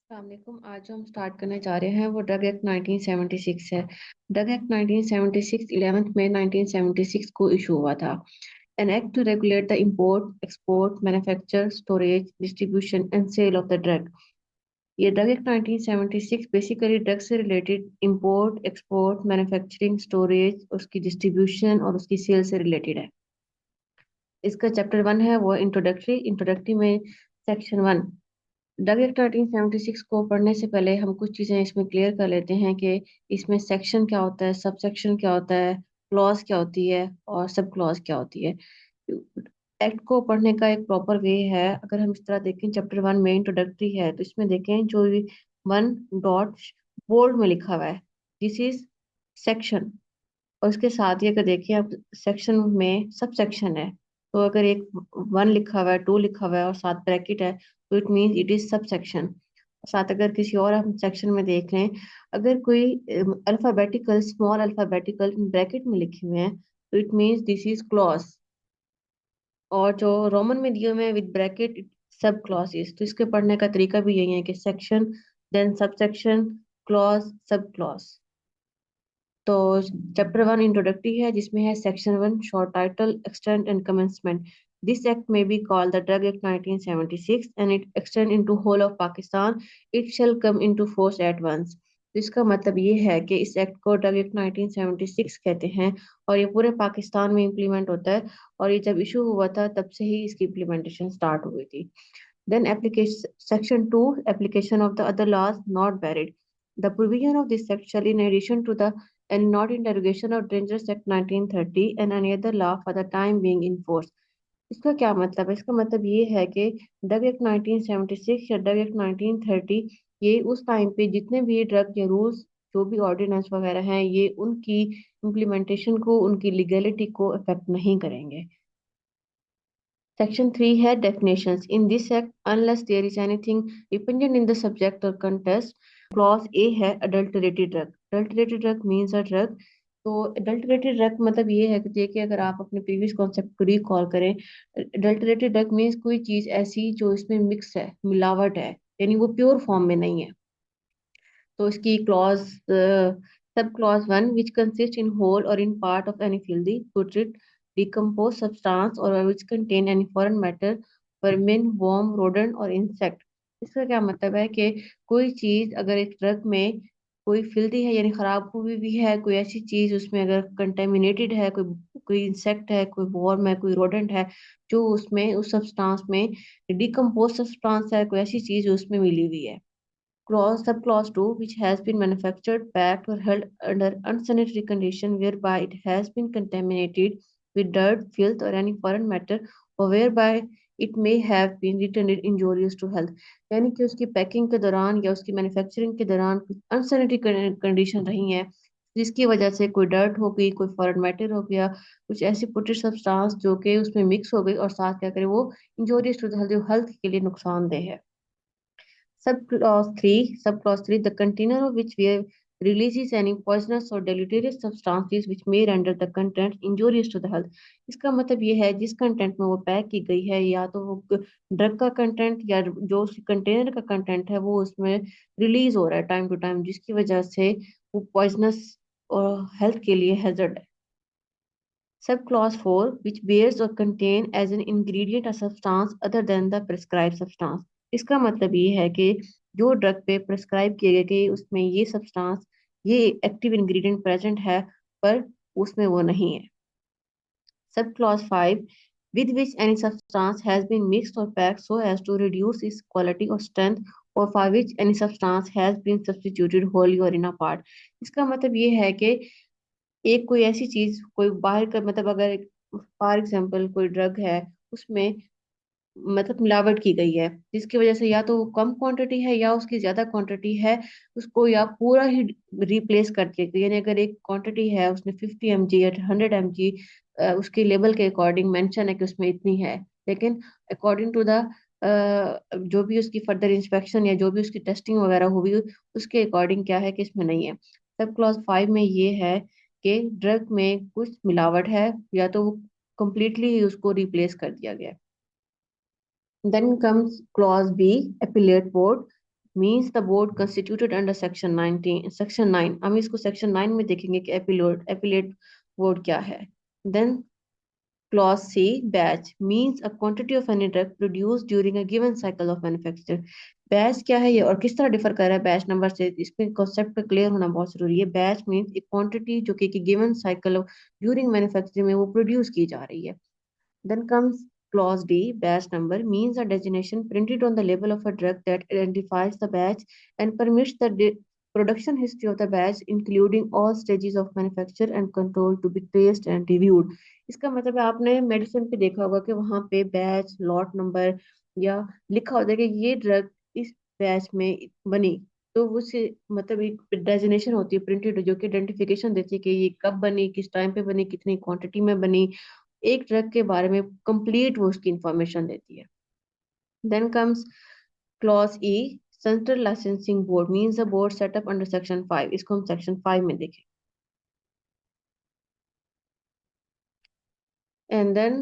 अस्सलामुअलैकुम। आज जो हम स्टार्ट करने जा रहे हैं वो ड्रग एक्ट 1976 है। ड्रग एक्ट 1976 11 मई 1976 को इशू हुआ था। An act to regulate the import, export, manufacture, storage, distribution and sale of the drug. ये ड्रग एक्ट 1976 बेसिकली ड्रग से related import, export, manufacturing, storage, उसकी डिस्ट्रीब्यूशन और उसकी सेल से रिलेटेड है। इसका चैप्टर 1 है वो इंट्रोडक्टरी। इंट्रोडक्टरी में सेक्शन 1। ड्रग एक्ट 1976 को पढ़ने से पहले हम कुछ चीज़ें इसमें क्लियर कर लेते हैं कि इसमें सेक्शन क्या होता है, सब सेक्शन क्या होता है, क्लॉज क्या होती है और सब क्लॉज क्या होती है। एक्ट को पढ़ने का एक प्रॉपर वे है। अगर हम इस तरह देखें, चैप्टर 1 में इंट्रोडक्टरी है तो इसमें देखें जो 1 डॉट बोल्ड में लिखा हुआ है, दिस इज सेक्शन। और उसके साथ ही अगर देखिए आप, सेक्शन में सब सेक्शन है। तो अगर एक 1 लिखा हुआ है, 2 लिखा हुआ है और साथ ब्रैकेट है तो it means it is sub section. साथ अगर किसी और हम सेक्शन में देख लें, अगर कोई अल्फाबेटिकल, स्मॉल अल्फाबेटिकल ब्रैकेट में लिखे हुए हैं तो it means this is clause. और जो रोमन में दिए हुए हैं विद ब्रैकेट, सब क्लॉजेस। तो इसके पढ़ने का तरीका भी यही है कि section, then sub section, clause, sub clause. तो चैप्टर 1 इंट्रोडक्टरी है जिसमें है section 1 short title, extent and commencement. This act में be called the drug act 1976 and it extend into whole of Pakistan. It shall come into force at once. तो इसका मतलब ये है कि इस एक्ट को ड्रग एक्ट 1976 कहते हैं और ये पूरे पाकिस्तान में इम्प्लीमेंट होता है। और ये जब इशू हुआ था तब से ही इसकी इम्प्लीमेंटेशन स्टार्ट हुई थी। Then application section 2 application of the other laws not varied. The provision of this section in addition to the and not in derogation of Dangerous Act 1930 and any other law for the time being in force. इसका क्या मतलब है? इसका मतलब ये है कि drug act 1976 या ड्रग एक्ट 1930 ये उस टाइम पे जितने भी ड्रग के रूल्स, जो भी ऑर्डिनेंस वगैरह हैं, ये उनकी इम्प्लीमेंटेशन को, उनकी लीगैलिटी को अफेक्ट नहीं करेंगे। Section 3 है definitions. In this act, unless there is anything dependent in the subject or contest, clause A है adulterated drug. Adulterated drug means a drug. तो adulterated drug मतलब ये है कि देखिए, अगर आप अपने प्रीवियस कॉन्सेप्ट को रिकॉल करें, adulterated drug मीन्स कोई चीज ऐसी जो इसमें मिक्स है, मिलावट है, यानी वो प्योर फॉर्म में नहीं है। तो इसकी clause, sub clause 1 which consist in whole or in part of any filthy, putrid, decompose substance or which contain any foreign matter, vermin, worm, rodent or insect. इसका क्या मतलब है कि कोई चीज अगर एक ड्रग में कोई फिल्दी है यानी खराब हुई भी है, कोई ऐसी चीज उसमें अगर कंटेमिनेटेड है, कोई कोई इंसेक्ट है, कोई वर्म है, कोई रोडेंट है जो उसमें उस सब्सटेंस में डिकम्पोज सब्सटेंस है, कोई ऐसी चीज जो उसमें मिली हुई है। Clause, subclause 2, which has been manufactured, packed, or held under unsanitary condition whereby it has been contaminated with dirt, filth, or any foreign matter, or whereby it may have been rendered injurious to health। यानी कि उसकी packing के दौरान या उसकी manufacturing के दौरान कुछ अनसैनिटरी कंडीशन रही है, जिसकी वजह से कोई डर्ट हो गई, कोई फॉरेन मैटर हो गया, कुछ ऐसी पुटिश सब्सटेंस जो कि उसमें मिक्स हो गई और साथ क्या करे वो इंजोरियस टू द हेल्थ, जो हेल्थ के लिए नुकसानदेह है। Subclause 3, the container of which we releases any poisonous or deleterious substances which may render the content injurious to the health। इसका मतलब ये है जिस कंटेंट में वो पैक की गई है, या तो वो ड्रग का कंटेंट या जो उस कंटेनर का कंटेंट है वो उसमें रिलीज हो रहा है टाइम टू टाइम, जिसकी वजह से वो पॉइजनस और हेल्थ के लिए हैजर्ड है। Subclause 4, which bears or contain as an ingredient a substance other than the prescribed substance। इसका मतलब ये है कि जो ड्रग पे प्रिस्क्राइब किए गए कि उसमें ये सब्सटेंस, ये एक्टिव इंग्रेडिएंट प्रेजेंट है, पर उसमें वो नहीं है। Subclause 5, with which any substance has been mixed or packed so as to reduce its quality or strength, or for which any substance has been substituted wholly or in a part। इसका मतलब ये है कि एक कोई ऐसी चीज, कोई बाहर का, मतलब अगर फॉर एग्जाम्पल कोई ड्रग है, उसमें मतलब मिलावट की गई है, जिसकी वजह से या तो वो कम क्वांटिटी है या उसकी ज्यादा क्वांटिटी है, उसको या पूरा ही रिप्लेस कर दिया गया। यानी अगर एक क्वांटिटी है उसमें 50 mg या 100 mg, उसके लेबल के अकॉर्डिंग मेंशन है कि उसमें इतनी है, लेकिन अकॉर्डिंग टू द जो भी उसकी फर्दर इंस्पेक्शन या जो भी उसकी टेस्टिंग वगैरह हुई, उसके अकॉर्डिंग क्या है कि इसमें नहीं है। सब क्लॉज 5 में ये है कि ड्रग में कुछ मिलावट है या तो वो कम्प्लीटली ही उसको रिप्लेस कर दिया गया है। Then comes clause B, appellate board. Means the board constituted under section 9। हम इसको सेक्शन 9 में देखेंगे कि एपिलेट बोर्ड क्या है। Then clause C, batch means a quantity of any drug produce during a given cycle of manufacture. Batch क्या है ये और किस तरह डिफर कर रहा है बैच नंबर से, इसमें कॉन्सेप्ट क्लियर होना बहुत जरूरी है। बैच मीन्स एक क्वांटिटी जो कि given cycle of during manufacturing में वो प्रोड्यूस की जा रही है। Then comes clause D, batch number means a designation printed on the label of a drug that identifies the batch and permits the production history of the batch, including all stages of manufacture and control to be traced and reviewed. इसका मतलब है आपने medicine पे देखा होगा कि वहाँ पे बैच लॉट नंबर या लिखा होता है कि ये ड्रग इस बैच में बनी, तो उससे मतलब एक डेजिनेशन होती है प्रिंटेड जो कि आइडेंटिफिकेशन देती है कि ये कब बनी, किस टाइम पे बनी, कितनी क्वांटिटी में बनी, एक ड्रग के बारे में कंप्लीट वो उसकी इंफॉर्मेशन देती है। Then comes clause E, central licensing board means the board set up under section 5। इसको हम सेक्शन 5 में देखें। And then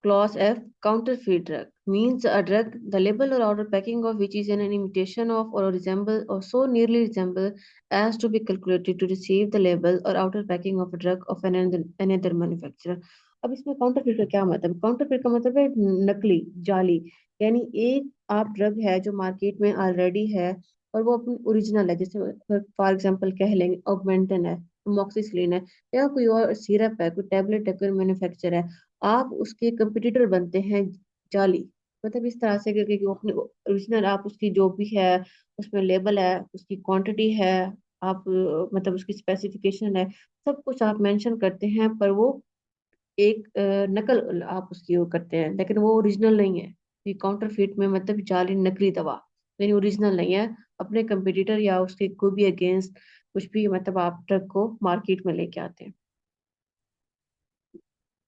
clause F, counterfeit drug means a drug, the label or outer packing of which is an imitation of or resemble or so nearly resemble as to be calculated to receive the label or outer packing of a drug of another manufacturer. अब इसमें counterfeit का क्या मतलब? Counterfeit का मतलब है नकली, जाली। यानी एक आप ड्रग है जो मार्केट में ऑलरेडी है और वो अपनी ओरिजिनल है, जैसे फॉर एग्जांपल कह लेंगे ऑगमेंटन है, मोक्सिसिलिन है, या कोई और सिरप है, कोई टैबलेट है, कोई मैन्युफैक्चर है, आप उसके कंपटीटर बनते हैं जाली। मतलब इस तरह से कि वो अपने ओरिजिनल आप उसकी जो भी है उसमें लेबल है, उसकी क्वांटिटी है, आप मतलब उसकी स्पेसिफिकेशन है, सब कुछ आप मेंशन करते हैं, पर वो एक नकल आप उसकी वो करते हैं, लेकिन वो ओरिजिनल नहीं है। ये काउंटरफीट में मतलब जाली नकली दवा यानी ओरिजिनल नहीं है, अपने कंपटीटर या उसके कोई भी अगेंस्ट कुछ भी मतलब आप ड्रग को मार्केट में लेके आते हैं।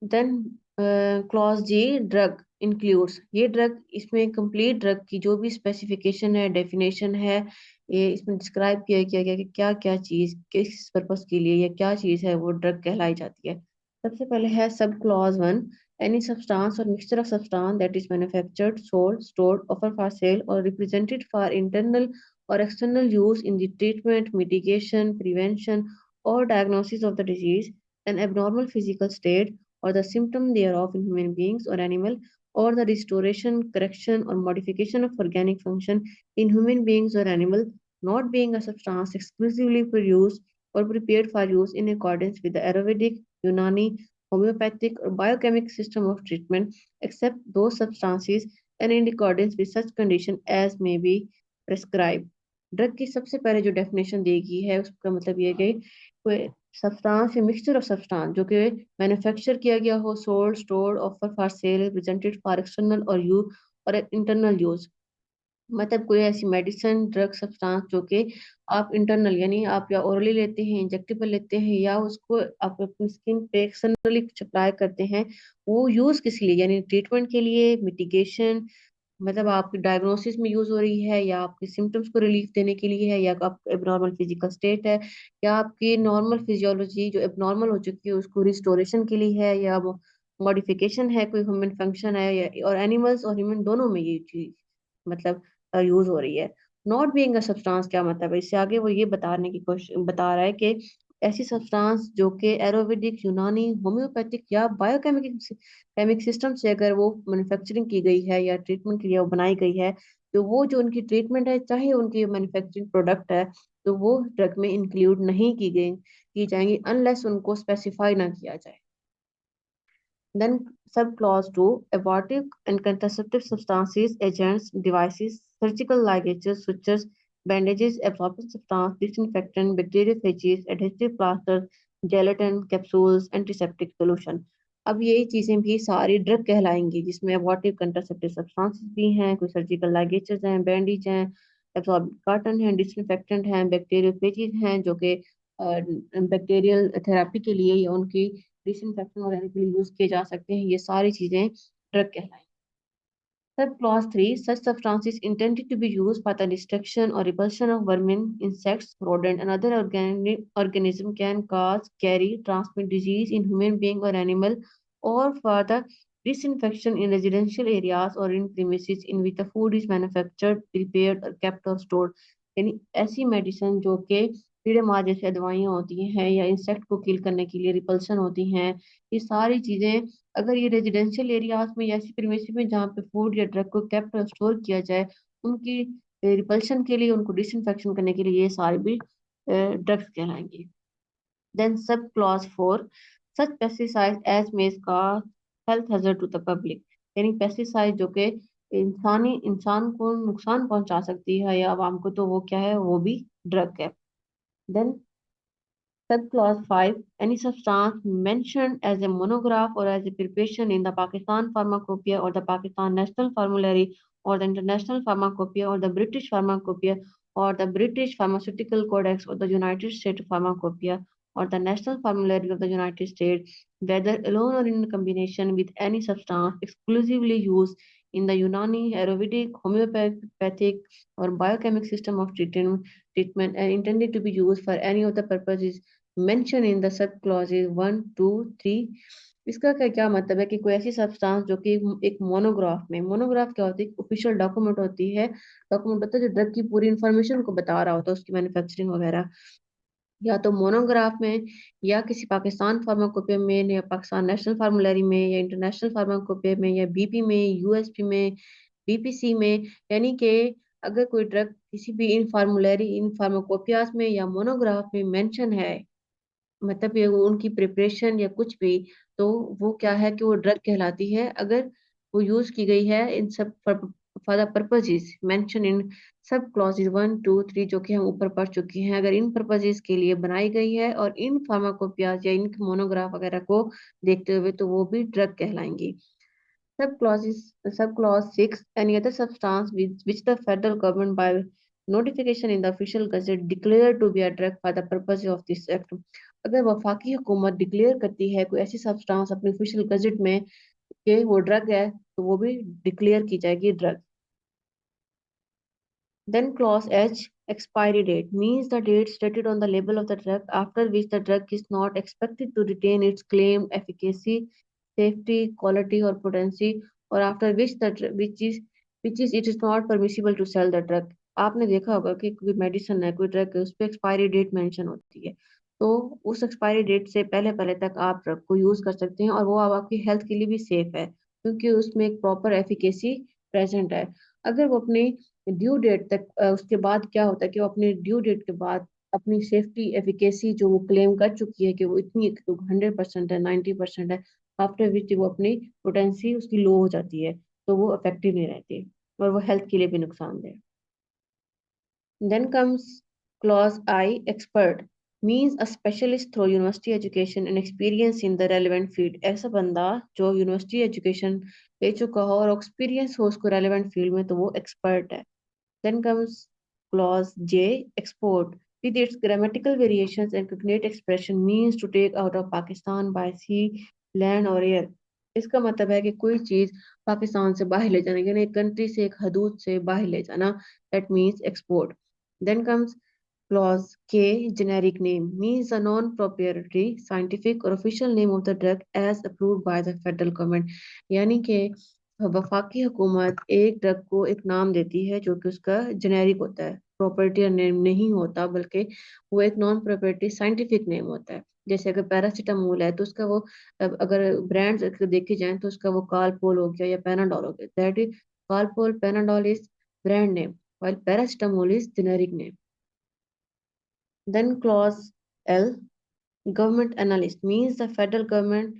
Then clause G, drug includes, ये ड्रग इसमें कंप्लीट ड्रग की जो भी स्पेसिफिकेशन है, डेफिनेशन है, ये इसमें डिस्क्राइब किया गया कि क्या क्या चीज किस पर्पस के लिए या क्या चीज है वो ड्रग कहलाई जाती है। सबसे पहले है sub clause 1, any substance or mixture of substance that is manufactured, sold, stored, offer for sale or represented for internal or external use in the treatment, mitigation, prevention or diagnosis of the disease, an abnormal physical state or the symptom thereof in human beings or animal, or the restoration, correction, or modification of organic function in human beings or animal, not being a substance exclusively produced or prepared for use in accordance with the Ayurvedic, Unani, homeopathic, or biochemical system of treatment, except those substances and in accordance with such condition as may be prescribed. Drug की सबसे पहले जो definition देगी है उसका मतलब ये है कि सब्सटेंस या मिक्सचर ऑफ सब्सटेंस जो कि मैन्युफैक्चर किया गया हो, sold, stored, offer for cell, presented for external और यू और इंटरनल यूज। मतलब कोई ऐसी मेडिसिन, ड्रग, सब्सटेंस जो कि आप इंटरनल यानी आप या ओरली लेते हैं, इंजेक्टेबल लेते हैं, या उसको आप अपनी स्किन पे एक्सटर्नली अप्लाई करते हैं, वो यूज किस लिए, यानी ट्रीटमेंट के लिए, मिटिगेशन, मतलब आपकी डायग्नोसिस में यूज हो रही है, या आपके सिम्टम्स को रिलीफ देने के लिए है, या आपका एबनॉर्मल फिजिकल स्टेट है, या आपकी नॉर्मल फिजियोलॉजी जो एबनॉर्मल हो चुकी है उसको रिस्टोरेशन के लिए है, या मॉडिफिकेशन है, कोई ह्यूमन फंक्शन है, या और एनिमल्स और ह्यूमन दोनों में ये चीज मतलब यूज हो रही है। नॉट बीइंग अ सब्सटेंस क्या मतलब है, इससे आगे वो ये बताने की कोशिश बता रहा है कि ऐसी सब्सटेंस जो कि एरोवेदिक, यूनानी, होम्योपैथिक या बायोकेमिकल केमिक सिस्टम से अगर वो मैन्युफैक्चरिंग की गई है या ट्रीटमेंट के लिए वो बनाई गई है, तो वो जो उनकी ट्रीटमेंट है चाहे उनकी मैन्युफैक्चरिंग प्रोडक्ट है, तो वो ड्रग में इंक्लूड नहीं की जाएंगी अनलेस उनको स्पेसिफाई ना किया जाए। Then subclause 2, abortive and contraceptive substances, agents, devices, surgical ligatures, sutures, bandages, absorbent substance, disinfectant, bacteriophages, adhesive plasters, gelatin, capsules, antiseptic solution। अब यही चीजें भी सारी ड्रग कहलाएंगी जिसमें अबॉर्टिव कंट्रासेप्टिव सब्सटेंसेस भी हैं, कोई सर्जिकल लाइगेचर्स हैं, बैंडेज हैं, एब्सॉर्बेंट कार्टन हैं, डिसइंफेक्टेंट हैं, बैक्टीरियोफेजेज हैं जो कि बैक्टीरियल थेरेपी के लिए या उनकी डिसइंफेक्शन वगैरह के लिए यूज किए जा सकते हैं, ये सारी चीजें drug कहलाएंगी। Sub clause 3, such substances intended to be used for the destruction or repulsion of vermin, insects, rodent, and other organism can cause, carry, transmit disease in human being or animal, or for the disinfection in residential areas or in premises in which the food is manufactured, prepared or kept or stored। यानी ऐसी medicine जो कि कीड़े मार जैसे दवाइयाँ होती हैं या इंसेक्ट को किल करने के लिए रिपल्सन होती हैं, ये सारी चीजें अगर ये रेजिडेंशियल एरियाज में या ऐसी प्रीमिसेस में जहाँ पे फूड या ड्रग को केप्ट और स्टोर किया जाए, उनकी रिपल्शन के लिए, उनको डिसइंफेक्शन करने के लिए ये सारे भी ड्रग्स कहलाएंगे। Then sub clause 4, such pesticide as may cause health hazard to the public. यानी पेस्टिसाइड जो कि इंसान को नुकसान पहुंचा सकती है या आवाम को, तो वो क्या है, वो भी ड्रग है। Then Subclause 5. Any substance mentioned as a monograph or as a preparation in the Pakistan Pharmacopoeia or the Pakistan National Formulary or the International Pharmacopoeia or the British Pharmacopoeia or the British Pharmaceutical Codex or the United States Pharmacopoeia or the National Formulary of the United States, whether alone or in combination with any substance exclusively used in the Unani, Ayurvedic, homeopathic, or biochemical system of treatment and intended to be used for any of the purposes mention in the sub clauses 1, 2, 3। इसका क्या मतलब है कि कोई ऐसी substance जो कि एक मोनोग्राफ में, मोनोग्राफ क्या होती है, ऑफिशियल डॉक्यूमेंट होती है, डॉक्यूमेंट होता है जो ड्रग की पूरी इंफॉर्मेशन को बता रहा होता है, उसकी मैन्युफैक्चरिंग वगैरह, या तो मोनोग्राफ में या किसी पाकिस्तान फार्माकोपिया में या पाकिस्तान नेशनल फार्मुलरी में या इंटरनेशनल फार्माकोपिया में या बीपी में, यूएसपी में, बीपीसी में। यानी कि अगर कोई ड्रग किसी भी इन फार्मुलरी, इन फार्माकोपियाज में या मोनोग्राफ में मेंशन है, मतलब ये वो उनकी प्रिपरेशन या कुछ भी, तो वो क्या है कि वो ड्रग कहलाती है अगर वो यूज की गई है इन सब for the purposes mention in सब क्लॉजेज 1, 2, 3, जो कि हम ऊपर पढ़ चुके हैं। अगर इन पर्पजेज के लिए बनाई गई है और इन फार्माकोपियाज या इन मोनोग्राफ वगैरह को देखते हुए, तो वो भी drug कहलाएंगी। Subclause 6. Any other substance which the federal government by notification in the official gazette declared to be a drug for the purpose of this act। अगर वफाकी हुकूमत डिक्लेयर करती है कोई ऐसी सब्सटेंस अपनी ऑफिशियल गजट में कि वो ड्रग है, तो वो भी डिक्लेयर की जाएगी drug. Then clause H, expiry date, means the date stated on the label of the drug after which the drug is not expected to retain its claimed efficacy, safety, quality or potency, or after which which is it is not permissible to sell the drug। आपने देखा होगा कि कोई medicine है, कोई drug है, उस पर एक्सपायरी डेट मेंशन होती है, तो उस एक्सपायरी डेट से पहले पहले तक आप ड्रग को यूज कर सकते हैं और वो आपकी हेल्थ के लिए भी सेफ है, क्योंकि उसमें एक प्रॉपर एफिकेसी प्रेजेंट है। अगर वो अपनी ड्यू डेट तक उसके बाद क्या होता है कि वो अपनी ड्यू डेट के बाद अपनी सेफ्टी एफिकेसी जो वो क्लेम कर चुकी है कि वो इतनी 100% है, 90% है, आफ्टर विच वो अपनी पोटेंसी उसकी लो हो जाती है, तो वो इफेक्टिव नहीं रहती और वो हेल्थ के लिए भी नुकसानदेह। Then comes clause I, expert, means a specialist through university education and experience in the relevant field। ऐसा बंदा जो यूनिवर्सिटी एजुकेशन ले चुका हो और एक्सपीरियंस हो उसको रेलेवेंट फील्ड में, तो वो एक्सपर्ट है। Then comes clause J, export, with its grammatical variations and cognate expression, means to take out of Pakistan by sea, land or air। इसका मतलब है कि कोई चीज पाकिस्तान से बाहर ले जाना, यानी एक कंट्री से, एक हदूद से बाहर ले जाना, that means export। Then comes clause K, generic name, means a non-proprietary, scientific or official name of the drug as approved by the federal government। यानी कि वफाकी हुकूमत एक ड्रग को एक नाम देती है जो कि उसका जेनेरिक होता है, प्रॉपर्टी नेम नहीं होता, बल्कि वो एक नॉन प्रॉपर्टी साइंटिफिक नेम होता है। जैसे अगर पैरासीटामोल है तो उसका वो, अगर ब्रांड्स देखे जाएं तो उसका वो कालपोल हो गया या पैनाडोल हो गया, that is Calpol, Panadol is brand name, while paracetamol is generic name। Then clause L, government analyst, means the federal government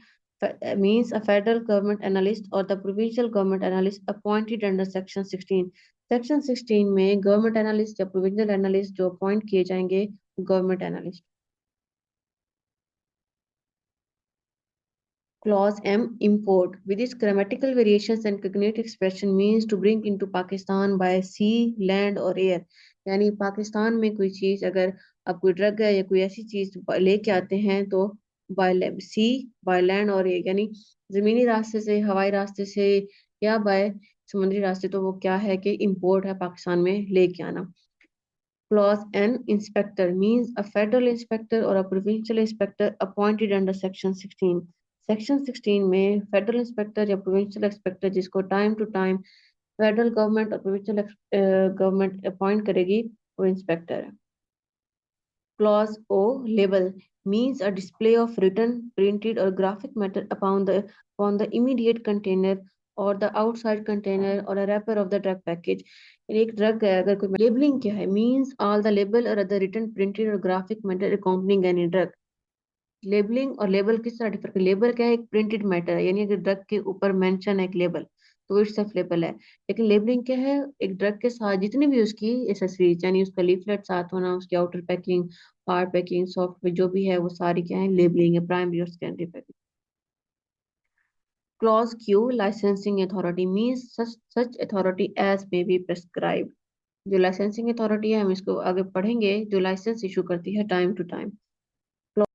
means a federal government analyst or the provincial government analyst appointed under section 16। section 16 में government analyst या provincial analyst जो appoint किए जाएंगे, government analyst। Clause M, import, with its grammatical variations and cognate expression, means to bring into Pakistan by sea, land or air। यानी पाकिस्तान में कोई चीज, अगर आप कोई ड्रग है या कोई ऐसी चीज लेके आते हैं, तो बाय सी, बाय लैंड और एयर, यानी जमीनी रास्ते से, हवाई रास्ते से या बाय समुद्री रास्ते, तो वो क्या है कि इम्पोर्ट है पाकिस्तान में लेके आना। Clause N, inspector, means a federal inspector or a provincial inspector appointed under section 16। Section 16 में फेडरल इंस्पेक्टर या प्रोविंशियल इंस्पेक्टर, जिसको time to time federal government और प्रोविंशियल गवर्नमेंट अपॉइंट करेगी, वो इंस्पेक्टर है। Clause O, label, means a display of written, printed or graphic matter upon the immediate container or the outside container or a wrapper of the drug package. एक drug है, अगर कोई labelling क्या है, means all the label or other written printed or graphic matter accompanying any drug. Labelling और label किस तरह differ, label क्या है, एक प्रिंटेड मैटर है, यानी अगर ड्रग के ऊपर मेंशन है एक लेबल तो इट्स ऑफ लेबल है। लेकिन लेबलिंग क्या है, एक ड्रग के साथ जितनी भी उसकी एसेसरीज, यानी उसका लीफलेट साथ होना, उसकी outer packing, hard packing, soft जो भी है, वो सारी क्या है, लेबलिंग है, प्राइमरी और secondary packing. Clause Q, licensing authority means such authority as may be prescribe. जो लाइसेंसिंग अथॉरिटी है, हम इसको आगे पढ़ेंगे, जो लाइसेंस इशू करती है टाइम टू टाइम।